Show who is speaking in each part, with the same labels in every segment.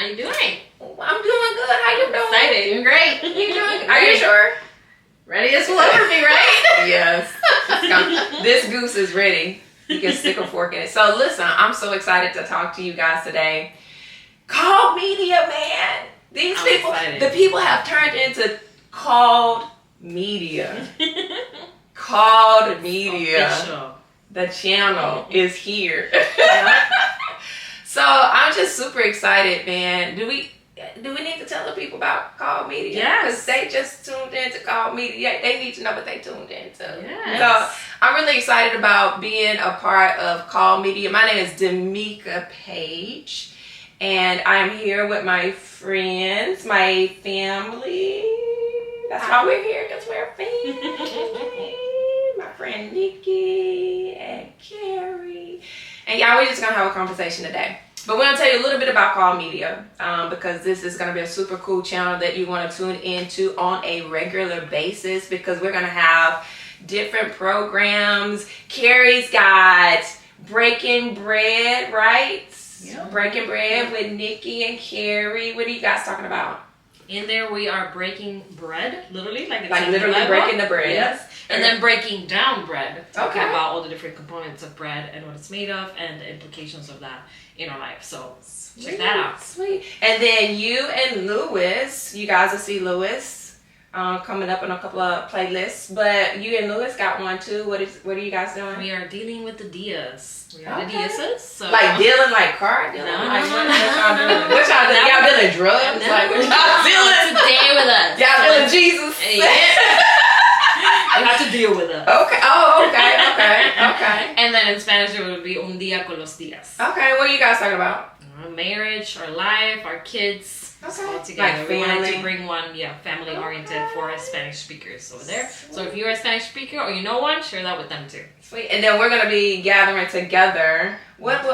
Speaker 1: you doing?
Speaker 2: I'm doing good. How you doing?
Speaker 1: Excited.
Speaker 3: Doing great.
Speaker 2: You doing? Are you sure?
Speaker 3: Ready as will ever be, right?
Speaker 2: Yes. This goose is ready. You can stick a fork in it. So listen, I'm so excited to talk to you guys today. Called media, man. These
Speaker 1: I'm
Speaker 2: people,
Speaker 1: excited.
Speaker 2: the people have turned into called media. Called media.
Speaker 1: Official.
Speaker 2: The channel is here.
Speaker 1: Yeah.
Speaker 2: So I'm just super excited, man. Do we need to tell the people about Called Media?
Speaker 1: Yes.
Speaker 2: Because they just tuned in to Called Media. They need to know what they tuned in to.
Speaker 1: Yes.
Speaker 2: So I'm really excited about being a part of Called Media. My name is Demica Page, and I'm here with my friends, my family. That's why we're here, because we're family. My friend Nikki and Carrie. And y'all, we're just going to have a conversation today. But we're going to tell you a little bit about Called Media because this is going to be a super cool channel that you want to tune into on a regular basis, because we're going to have different programs. Carrie's got Breaking Bread, right?
Speaker 3: Yeah.
Speaker 2: Breaking Bread with Nikki and Carrie. What are you guys talking about?
Speaker 1: In there we are breaking bread, literally, like
Speaker 2: Literally breaking the bread.
Speaker 1: Yes. And then breaking down bread, talking
Speaker 2: Okay.
Speaker 1: about all the different components of bread and what it's made of and the implications of that in our life. So check that out.
Speaker 2: Sweet. And then you and Lewis, you guys will see Lewis coming up in a couple of playlists. But you and Lewis got one too. What are you guys doing?
Speaker 1: We are dealing with the Dias. We are
Speaker 2: Okay.
Speaker 1: the Diases. So
Speaker 2: Like dealing, like car dealing?
Speaker 1: No,
Speaker 2: Like,
Speaker 1: no,
Speaker 2: what
Speaker 1: no,
Speaker 2: y'all
Speaker 1: no,
Speaker 2: doing?
Speaker 1: no.
Speaker 2: What y'all doing?
Speaker 1: No.
Speaker 2: Y'all dealing drugs?
Speaker 1: No.
Speaker 2: Like, what y'all dealing?
Speaker 1: today with us.
Speaker 2: Y'all dealing Jesus?
Speaker 1: You have to deal with us.
Speaker 2: Okay. Oh, okay.
Speaker 1: And then in Spanish it would be un día con los días.
Speaker 2: Okay, what are you guys talking about?
Speaker 1: Our marriage, our life, our kids,
Speaker 2: Okay.
Speaker 1: all together.
Speaker 2: Like
Speaker 1: We wanted
Speaker 2: family.
Speaker 1: to bring one, family oriented
Speaker 2: Okay.
Speaker 1: for Spanish speakers over there. So if you're a Spanish speaker or you know one, share that with them too.
Speaker 2: Sweet. And then we're gonna be gathering together. What do we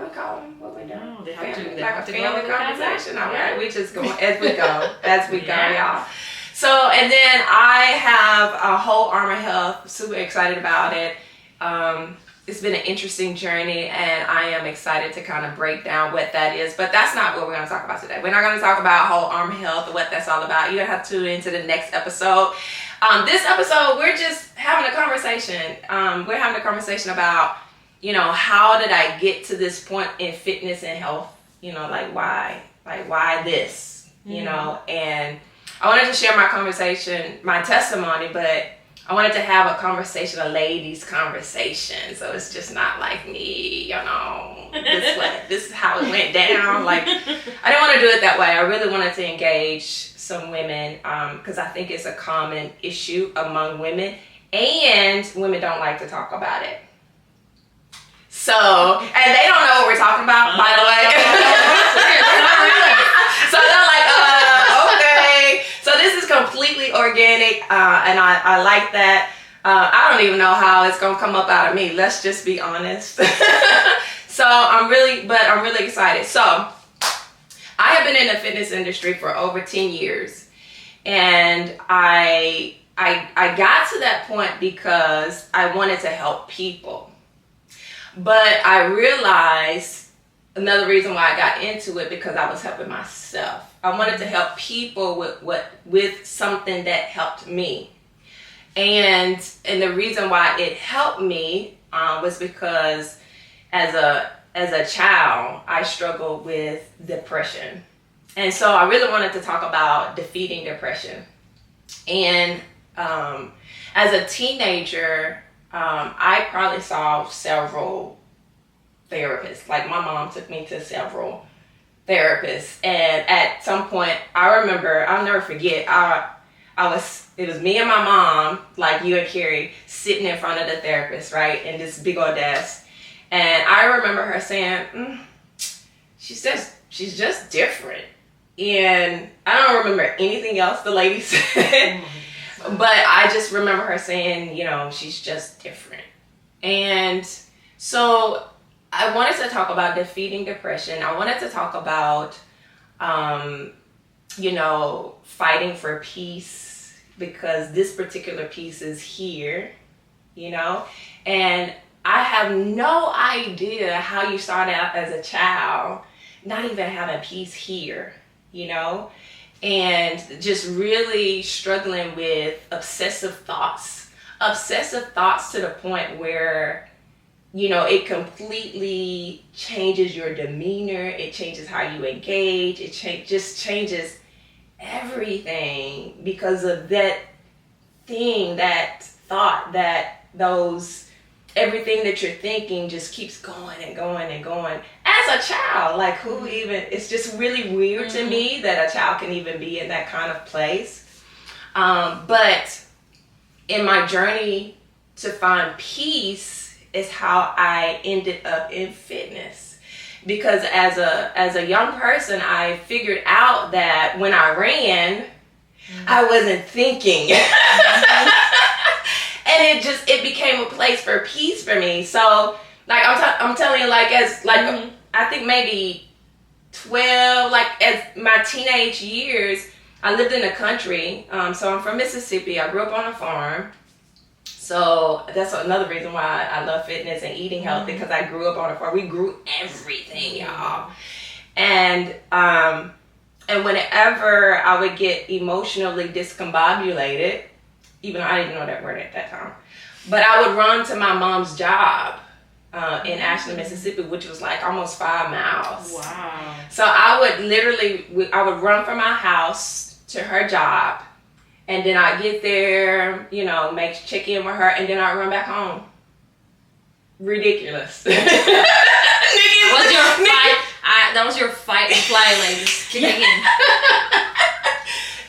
Speaker 2: call them? What we doing?
Speaker 1: No, they have to-
Speaker 2: Family,
Speaker 1: they
Speaker 2: like
Speaker 1: have
Speaker 2: a
Speaker 1: to go
Speaker 2: family
Speaker 1: with that.
Speaker 2: conversation. All
Speaker 1: Yeah.
Speaker 2: right, we just go as we go,
Speaker 1: Yeah.
Speaker 2: y'all. So, and then I have a whole Armor Health. Super excited about it. It's been an interesting journey, and I am excited to kind of break down what that is. But that's not what we're going to talk about today. We're not going to talk about whole Armor Health or what that's all about. You're going to have to tune into the next episode. This episode, we're just having a conversation. We're having a conversation about, how did I get to this point in fitness and health? Why this? And I wanted to share my conversation, my testimony, but I wanted to have a conversation, a ladies' conversation. So it's just not like me, this is how it went down. Like, I didn't want to do it that way. I really wanted to engage some women because I think it's a common issue among women, and women don't like to talk about it. So, and they don't know what we're talking about, by the way. So they're like, okay. So this is completely organic, and I like that. I don't even know how it's gonna come up out of me. Let's just be honest. So I'm really excited. So I have been in the fitness industry for over 10 years, and I got to that point because I wanted to help people. But I realized another reason why I got into it, because I was helping myself. I wanted to help people with something that helped me. And the reason why it helped me was because as a child, I struggled with depression. And so I really wanted to talk about defeating depression. And as a teenager, I probably saw several therapists. Like, my mom took me to several therapists, and at some point, I remember, I'll never forget, it was me and my mom, like you and Carrie, sitting in front of the therapist, right, in this big old desk, and I remember her saying, she's just different, and I don't remember anything else the lady said. But I just remember her saying, she's just different. And so I wanted to talk about defeating depression. I wanted to talk about, fighting for peace, because this particular piece is here, and I have no idea how you start out as a child not even having peace here, and just really struggling with obsessive thoughts to the point where, it completely changes your demeanor. It changes how you engage. It just changes everything because of that thing, that thought, everything that you're thinking just keeps going and going and going. As a child, like it's just really weird to me that a child can even be in that kind of place. But in my journey to find peace is how I ended up in fitness. Because as a young person, I figured out that when I ran, I wasn't thinking. And it became a place for peace for me. So like I'm telling you, I think maybe 12, as my teenage years, I lived in the country. So I'm from Mississippi. I grew up on a farm. So that's another reason why I love fitness and eating healthy, because I grew up on a farm. We grew everything, y'all. And whenever I would get emotionally discombobulated, even though I didn't know that word at that time, but I would run to my mom's job in Ashland, Mississippi, which was like almost 5 miles.
Speaker 1: Wow.
Speaker 2: So I would run from my house to her job, and then I'd get there, check in with her, and then I'd run back home. Ridiculous.
Speaker 1: That was your fight and fly, like just kicking in.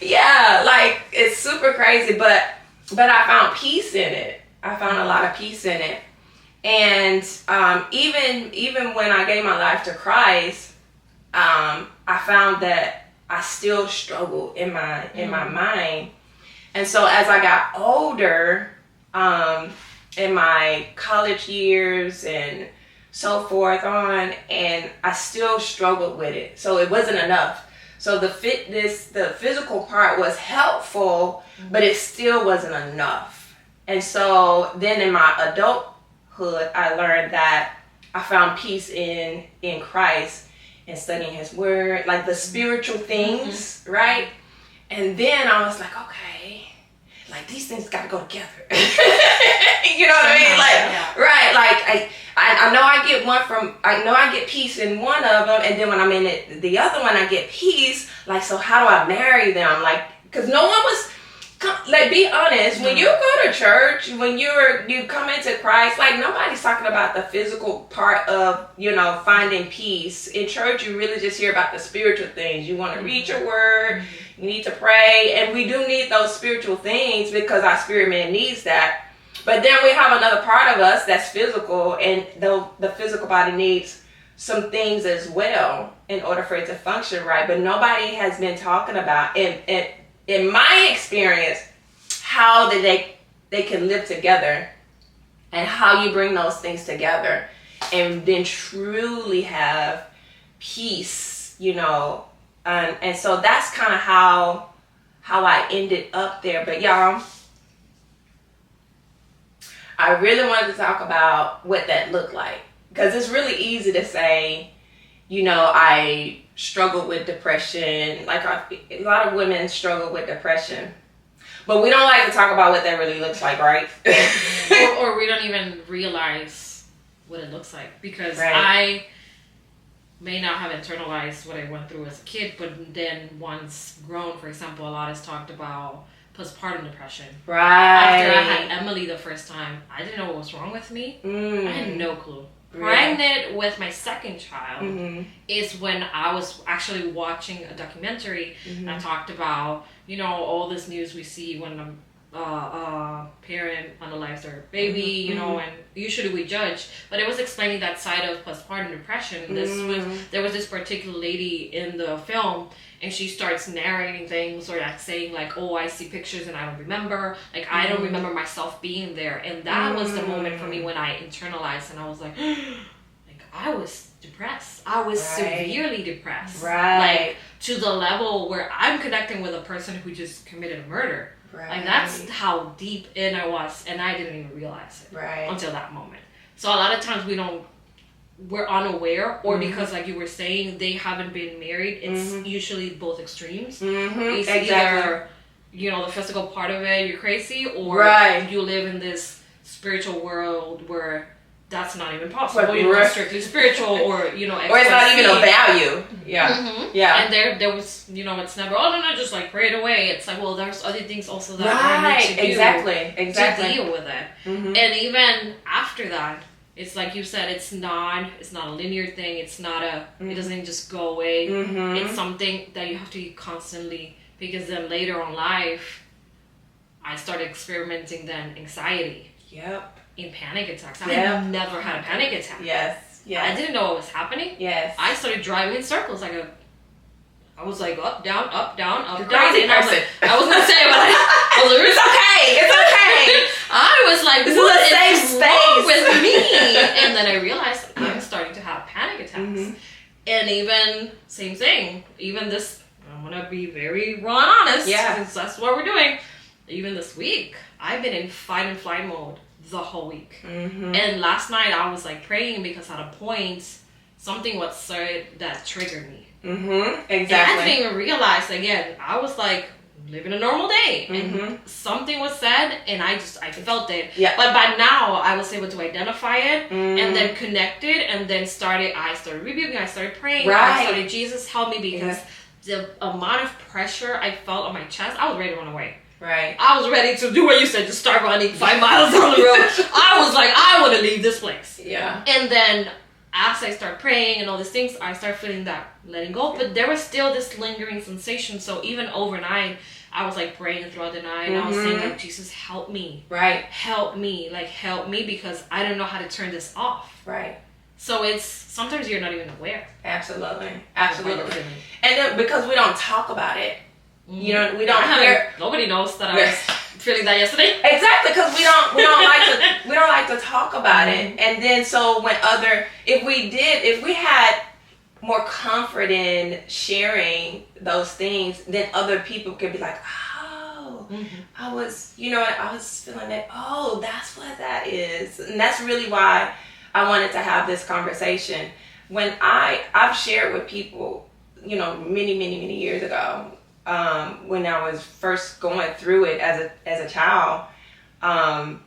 Speaker 2: Yeah, like it's super crazy, but I found peace in it. I found a lot of peace in it. And even when I gave my life to Christ, I found that I still struggled in my mind. And so as I got older, in my college years and so forth on, and I still struggled with it. So it wasn't enough. So the physical part was helpful, but it still wasn't enough. And so then in my adulthood, I learned that I found peace in Christ and studying His Word, like the spiritual things, right? And then I was like, okay, like these things got to go together. You know what I mean? Like, right? Like I know I get peace in one of them, and then when I'm in the other one, I get peace. Like, so how do I marry them? Like, because no one was. Like, be honest, when you go to church, when you come into Christ, like, nobody's talking about the physical part of, finding peace. In church, you really just hear about the spiritual things. You want to read your word, you need to pray, and we do need those spiritual things because our spirit man needs that. But then we have another part of us that's physical, and the physical body needs some things as well in order for it to function right. But nobody has been talking about it. In my experience, how they can live together and how you bring those things together and then truly have peace, and so that's kind of how I ended up there. But y'all, I really wanted to talk about what that looked like, because it's really easy to say, I struggle with depression. Like a lot of women struggle with depression, but we don't like to talk about what that really looks like, right?
Speaker 1: or we don't even realize what it looks like, because
Speaker 2: right.
Speaker 1: I may not have internalized what I went through as a kid, but then once grown, for example, a lot is talked about postpartum depression.
Speaker 2: Right.
Speaker 1: After I had Emily the first time, I didn't know what was wrong with me. I had no clue. Pregnant with my second child is when I was actually watching a documentary that talked about, all this news we see when a parent unalives their baby, and usually we judge, but it was explaining that side of postpartum depression. There was this particular lady in the film, and she starts narrating things or like saying like, oh, I see pictures and I don't remember. Like, I don't remember myself being there. And that was the moment for me when I internalized, and I was like I was depressed. I was severely depressed.
Speaker 2: Right.
Speaker 1: Like, to the level where I'm connecting with a person who just committed a murder.
Speaker 2: Right.
Speaker 1: Like, that's how deep in I was, and I didn't even realize it
Speaker 2: until
Speaker 1: that moment. So a lot of times we don't we're unaware, or because, like you were saying, they haven't been married. It's usually both extremes. It's either, the physical part of it, you're crazy, or you live in this spiritual world where that's not even possible. Strictly spiritual, or or
Speaker 2: it's not even a value. Yeah.
Speaker 1: And there was, it's never, no, just like pray it away. It's like, well, there's other things also that I need to do to deal with it. And even after that, it's like you said, it's not a linear thing. It's not it doesn't just go away. It's something that you have to constantly, because then later on life, I started experimenting then anxiety.
Speaker 2: Yep.
Speaker 1: In panic attacks. I had never had a panic attack.
Speaker 2: Yes.
Speaker 1: I didn't know what was happening.
Speaker 2: Yes.
Speaker 1: I started driving in circles. I was like up, down, up, down, up,
Speaker 2: You're
Speaker 1: down.
Speaker 2: crazy person.
Speaker 1: I was gonna say, but I was like,
Speaker 2: it's okay.
Speaker 1: I was like,
Speaker 2: this
Speaker 1: what
Speaker 2: is a safe space
Speaker 1: with me? And then I realized I'm starting to have panic attacks. And even same thing. Even this, I'm gonna be very raw and honest. Since that's what we're doing. Even this week, I've been in fight and flight mode the whole week. And last night I was like praying because at a point something was said that triggered me.
Speaker 2: Exactly.
Speaker 1: And I didn't even realize, again, I was like living a normal day and something was said and I felt it. But by now I was able to identify it and then connect it, and then I started rebuking, I started praying, I started, Jesus help me, because the amount of pressure I felt on my chest, I was ready to run away.
Speaker 2: Right.
Speaker 1: I was ready to do what you said, to start running 5 miles down the road. I was like, I want to leave this place.
Speaker 2: Yeah.
Speaker 1: And then as I start praying and all these things, I start feeling that letting go. But there was still this lingering sensation. So even overnight, I was like praying throughout the night. And I was saying like, Jesus, help me.
Speaker 2: Right.
Speaker 1: Help me. Like, help me, because I don't know how to turn this off.
Speaker 2: Right.
Speaker 1: So it's, sometimes you're not even aware.
Speaker 2: Absolutely. And then because we don't talk about it, we don't hear.
Speaker 1: Nobody knows that I was feeling that yesterday.
Speaker 2: Exactly, because we don't like to talk about it. And then so if we had more comfort in sharing those things, then other people could be like, oh, I was feeling that. Oh, that's what that is, and that's really why I wanted to have this conversation. When I've shared with people, many years ago. When I was first going through it as a child, and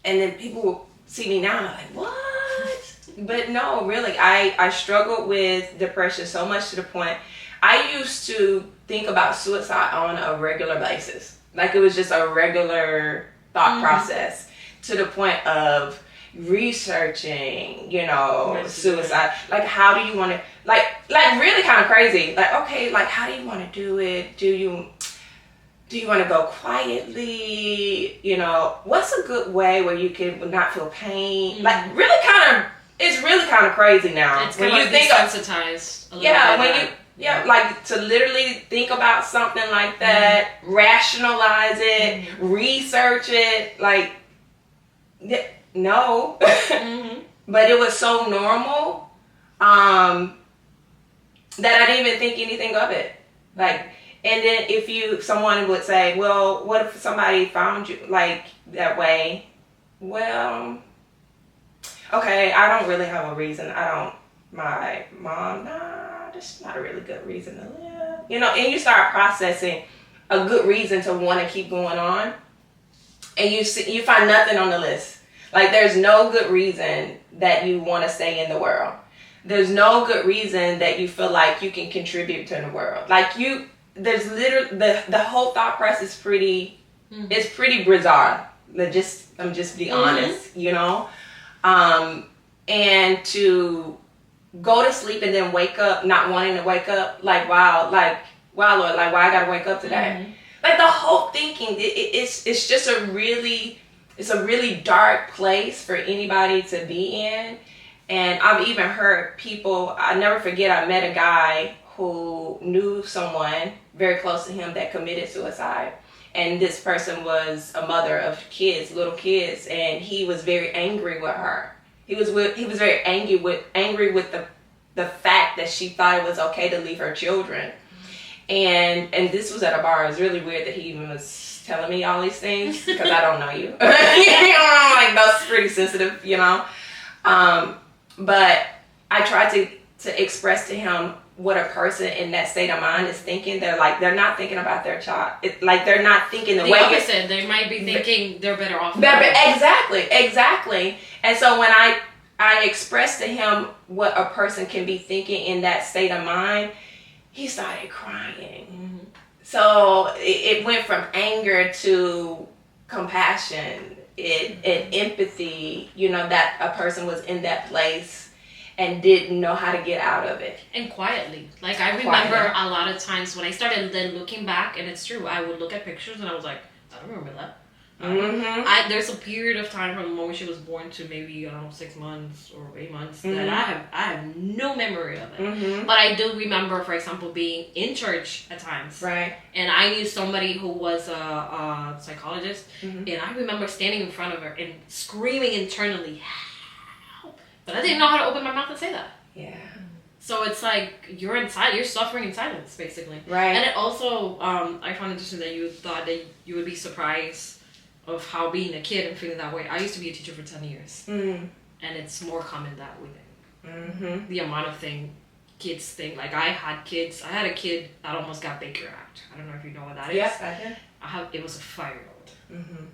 Speaker 2: then people will see me now and I'm like, what? But no, really, I struggled with depression so much to the point I used to think about suicide on a regular basis. Like it was just a regular thought process, to the point of researching, suicide. Like, how do you want to, like really kind of crazy. Like, okay, like, how do you want to do it? Do you want to go quietly? What's a good way where you can not feel pain? Like, it's really kind of crazy now.
Speaker 1: It's kind of desensitized a little bit.
Speaker 2: Like to literally think about something like that, rationalize it, research it, like, no. But it was so normal that I didn't even think anything of it. Like, and then someone would say, well, what if somebody found you like that way? Well, okay, I don't really have a reason. My mom, that's not a really good reason to live. And you start processing a good reason to want to keep going on. And you find nothing on the list. Like, there's no good reason that you want to stay in the world. There's no good reason that you feel like you can contribute to the world. Like, there's literally, the whole thought process is pretty, it's pretty bizarre. I'm just be honest, and to go to sleep and then wake up not wanting to wake up, like, wow, Lord, like, why I gotta wake up today? Like, the whole thinking, it's just a really dark place for anybody to be in. And I've even heard people, I never forget, I met a guy who knew someone very close to him that committed suicide. And this person was a mother of little kids, and he was very angry with her. He was very angry with the fact that she thought it was okay to leave her children. And this was at a bar. It was really weird that he even was telling me all these things, because I don't know you. Like, that's pretty sensitive, But I try to express to him what a person in that state of mind is thinking. They're not thinking about their child. They're not thinking the way
Speaker 1: opposite. They might be thinking they're better off.
Speaker 2: Exactly. And so when I expressed to him what a person can be thinking in that state of mind, he started crying. Mm-hmm. So it went from anger to compassion and empathy, that a person was in that place and didn't know how to get out of it.
Speaker 1: And quietly. Like, I remember a lot of times when I started then looking back, and it's true, I would look at pictures and I was like, I don't remember that. Mm-hmm. There's a period of time from the moment she was born to maybe 6 months or 8 months that I have no memory of it. Mm-hmm. But I do remember, for example, being in church at times.
Speaker 2: Right.
Speaker 1: And I knew somebody who was a psychologist, and I remember standing in front of her and screaming internally, help! But I didn't know how to open my mouth and say that.
Speaker 2: Yeah.
Speaker 1: So it's like you're suffering in silence, basically.
Speaker 2: Right.
Speaker 1: And it also, I found interesting that you thought that you would be surprised of how being a kid and feeling that way. I used to be a teacher for 10 years. Mm. And it's more common that way. Mm-hmm. The amount of kids think. Like, I had a kid that almost got Baker Act. I don't know if you know what that is.
Speaker 2: Yes, I did.
Speaker 1: It was a 5-year-old. Mm-hmm.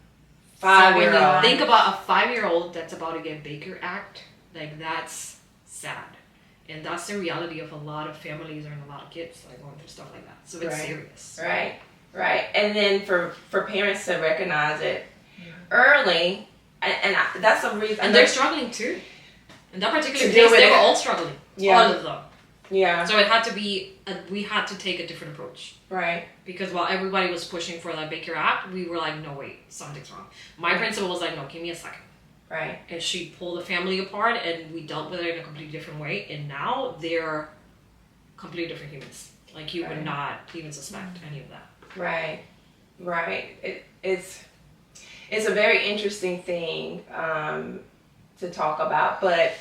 Speaker 2: 5-year-old.
Speaker 1: So when you think about a 5-year-old that's about to get Baker Act, like, that's sad. And that's the reality of a lot of families and a lot of kids going through stuff like that. So it's serious.
Speaker 2: Right. And then for parents to recognize it early, that's the reason.
Speaker 1: And they're struggling too. In that particular case, they were all struggling. Yeah. All of them.
Speaker 2: Yeah.
Speaker 1: So it had to be, we had to take a different approach.
Speaker 2: Right.
Speaker 1: Because while everybody was pushing for that Baker Act, we were like, no, wait, something's wrong. My principal was like, no, give me a second.
Speaker 2: Right.
Speaker 1: And she pulled the family apart, and we dealt with it in a completely different way. And now they're completely different humans. Like, you would not even suspect any of that.
Speaker 2: Right. It's a very interesting thing to talk about, but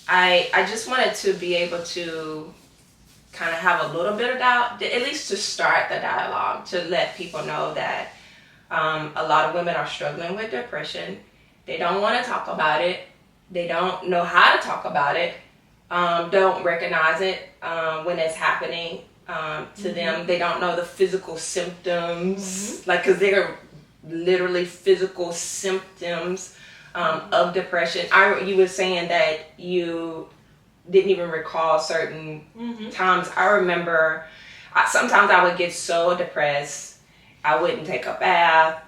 Speaker 2: I just wanted to be able to kind of have a little bit of doubt, at least to start the dialogue, to let people know that a lot of women are struggling with depression. They don't want to talk about it. They don't know how to talk about it. Don't recognize it when it's happening to them. They don't know the physical symptoms, because they are literally physical symptoms of depression. You were saying that you didn't even recall certain times. I remember sometimes I would get so depressed, I wouldn't take a bath.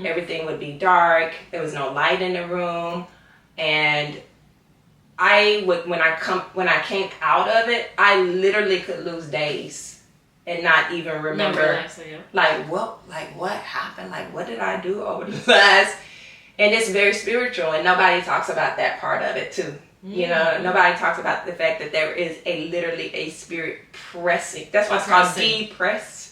Speaker 2: Everything would be dark. There was no light in the room, and I would when I came out of it, I literally could lose days and not even remember what happened, like what did I do over the last. And it's very spiritual, and nobody talks about that part of it too. Nobody talks about the fact that there is literally a spirit pressing. That's why it's called depression.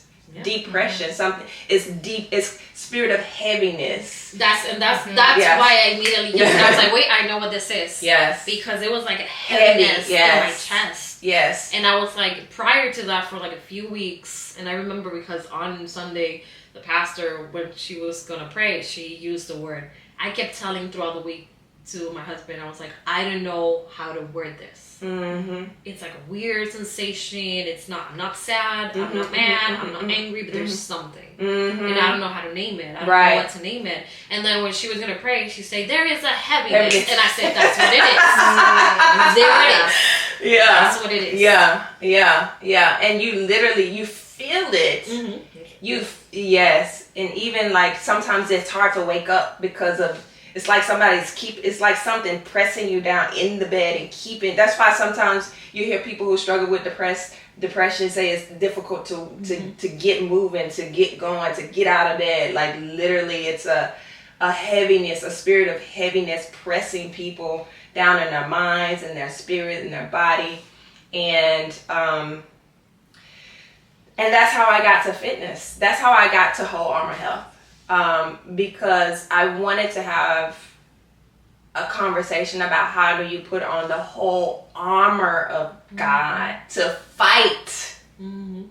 Speaker 2: Something is deep. It's spirit of heaviness. That's
Speaker 1: why I immediately I was like, wait, I know what this is.
Speaker 2: Yes.
Speaker 1: Because it was like a heaviness in my chest.
Speaker 2: Yes.
Speaker 1: And I was like, prior to that for like a few weeks, and I remember because on Sunday, the pastor, when she was gonna pray, she used the word. I kept telling throughout the week to my husband, I was like, I don't know how to word this. It's like a weird sensation. I'm not sad, I'm not mad, I'm not angry, but there's something. And I don't know how to name it. I don't know what to name it. And then when she was going to pray, she said, there is a heaviness. And I said, that's what it is. There it is.
Speaker 2: Yeah.
Speaker 1: That's what it is.
Speaker 2: Yeah. And you feel it. Yes. And even like sometimes it's hard to wake up because of, it's like it's like something pressing you down in the bed and keeping. That's why sometimes you hear people who struggle with depression say it's difficult to get moving, to get going, to get out of bed. Like literally it's a heaviness, a spirit of heaviness pressing people down in their minds and their spirit and their body. And that's how I got to fitness. That's how I got to Whole Armor Health. Because I wanted to have a conversation about how do you put on the whole armor of God to fight. Because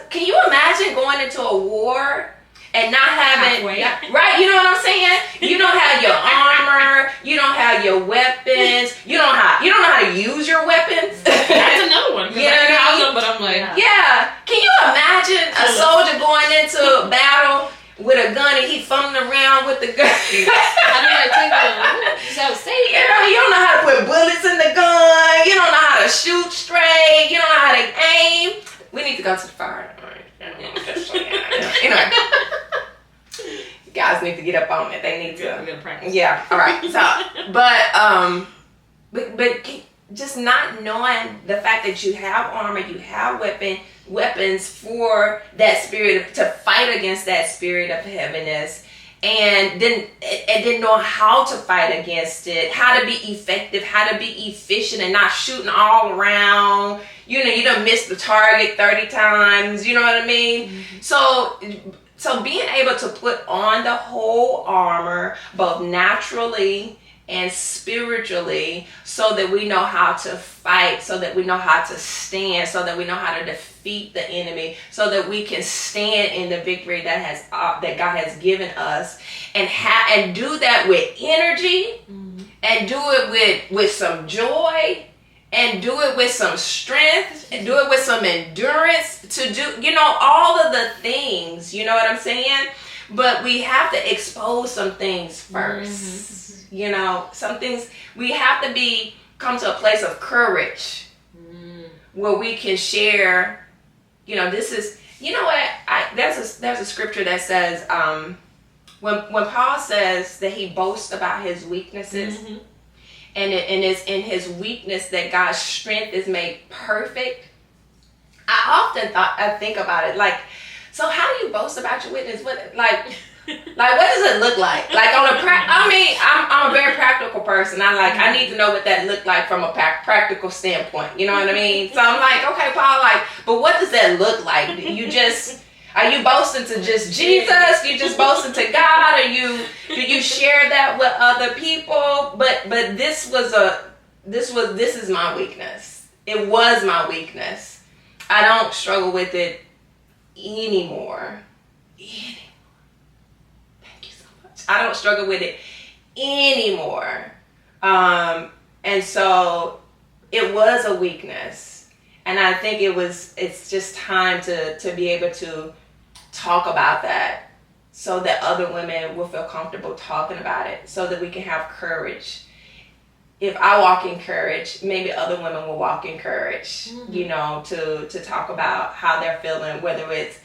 Speaker 2: can you imagine going into a war and not having, right? You know what I'm saying? You don't have your armor, you don't have have your weapons. You don't know how to use your weapons.
Speaker 1: That's another one.
Speaker 2: You know what I mean?
Speaker 1: But I'm like,
Speaker 2: yeah. Can you imagine a soldier going into battle with a gun and he fumbling around with the gun?
Speaker 1: How do I take the
Speaker 2: you don't know how to put bullets in the gun. You don't know how to shoot straight. You don't know how to aim. We need to go to the fire. All right. Anyway. You guys need to get up on it. They need to.
Speaker 1: We're gonna practice.
Speaker 2: Yeah. All right. So, but just not knowing the fact that you have armor, you have weapons for that spirit to fight against that spirit of heaviness, and then know how to fight against it, how to be effective, how to be efficient, and not shooting all around. You know, you done missed the target 30 times. You know what I mean? Mm-hmm. So being able to put on the whole armor, both naturally and spiritually, so that we know how to fight, so that we know how to stand, so that we know how to defeat the enemy, so that we can stand in the victory that God has given us, and do that with energy, and do it with some joy, and do it with some strength, and do it with some endurance, to do, all of the things, you know what I'm saying? But we have to expose some things first. Some things we have to come to a place of courage where we can share. This is, there's a scripture that says, when Paul says that he boasts about his weaknesses, and it's in his weakness that God's strength is made perfect. I often think about it like, so how do you boast about your witness? What what does it look like? Like I'm a very practical person. I need to know what that looked like from a practical standpoint. You know what I mean? So I'm like, okay, Paul, but what does that look like? Are you boasting to just Jesus? You just boasting to God? Do you share that with other people? But this is my weakness. It was my weakness. I don't struggle with it anymore. Thank you so much. I don't struggle with it anymore. And so it was a weakness. And I think it's just time to be able to talk about that, so that other women will feel comfortable talking about it, so that we can have courage. If I walk in courage, maybe other women will walk in courage, to talk about how they're feeling, whether it's,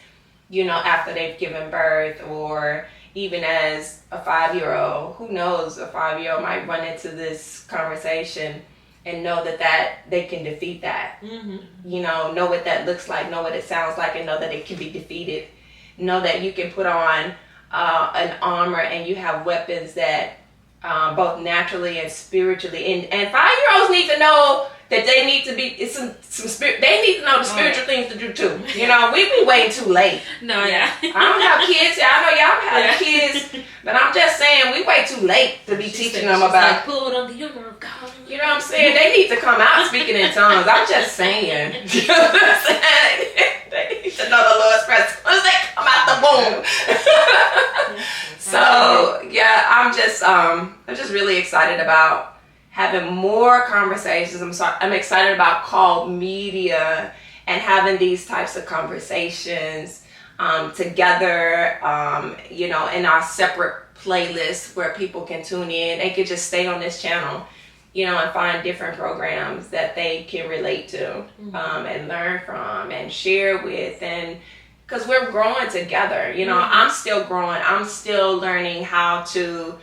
Speaker 2: after they've given birth, or even as a 5-year-old. Who knows, a 5-year-old might run into this conversation and know that they can defeat that. Know what that looks like, know what it sounds like, and know that it can be defeated. Know that you can put on an armor and you have weapons that both naturally and spiritually, and 5-year-olds need to know that they need to be some spirit. They need to know the spiritual things to do too. We be waiting too late.
Speaker 1: No, yeah.
Speaker 2: I don't have kids. I know y'all have kids, but I'm just saying we wait too late to be teaching them about.
Speaker 1: Put on the armor of God.
Speaker 2: You know what I'm saying? They need to come out speaking in tongues. I'm just saying. You know what I'm saying? They need to know the Lord's presence once they come out the womb. So yeah, I'm just really excited about having more conversations. I'm excited about called media and having these types of conversations together, in our separate playlists where people can tune in. They could just stay on this channel, and find different programs that they can relate to, and learn from and share with, and because we're growing together. I'm still growing. I'm still learning how to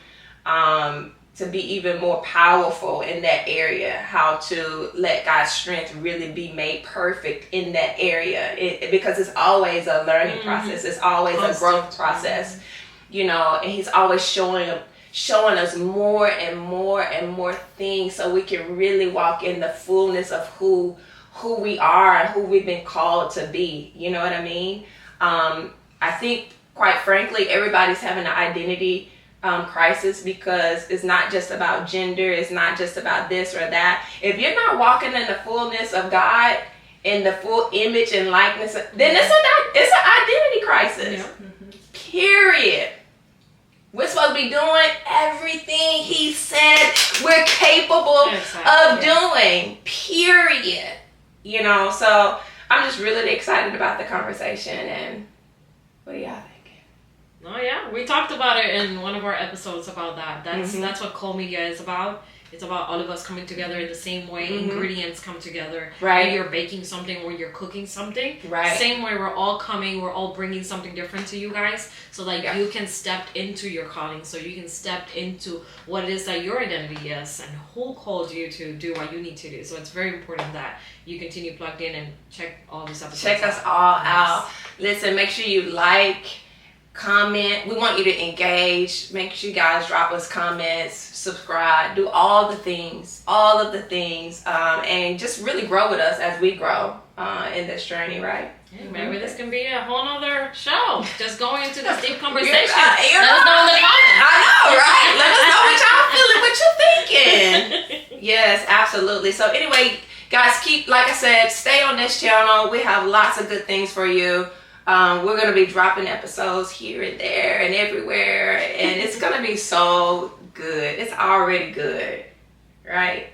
Speaker 2: be even more powerful in that area, how to let God's strength really be made perfect in that area, because it's always a learning process. It's always a growth process, and he's always showing us more and more and more things, so we can really walk in the fullness of who we are and who we've been called to be. You know what I mean? I think, quite frankly, everybody's having an identity crisis, because it's not just about gender. It's not just about this or that. If you're not walking in the fullness of God, in the full image and likeness, then it's an identity crisis. Period. We're supposed to be doing everything he said we're capable of doing, period. You know, so I'm just really excited about the conversation. And what do y'all think?
Speaker 1: Oh yeah, we talked about it in one of our episodes about that. That's what co-media is about. It's about all of us coming together in the same way. Ingredients come together.
Speaker 2: Right.
Speaker 1: When you're baking something or you're cooking something.
Speaker 2: Right.
Speaker 1: Same way we're all bringing something different to you guys. So that you can step into your calling. So you can step into what it is that your identity is and who called you to do what you need to do. So it's very important that you continue plugged in and check all these episodes
Speaker 2: Check us all out. Listen, make sure you like, comment. We want you to engage. Make sure you guys drop us comments, subscribe, do all of the things, and just really grow with us as we grow in this journey, right?
Speaker 1: Yeah, maybe this can be a whole nother show. Just going into this deep conversation.
Speaker 2: Let
Speaker 1: us know in the comments.
Speaker 2: I know, right? Let us know what y'all feeling, what you thinking. Yes, absolutely. So anyway, guys, like I said, stay on this channel. We have lots of good things for you. We're going to be dropping episodes here and there and everywhere, and it's going to be so good. It's already good, right?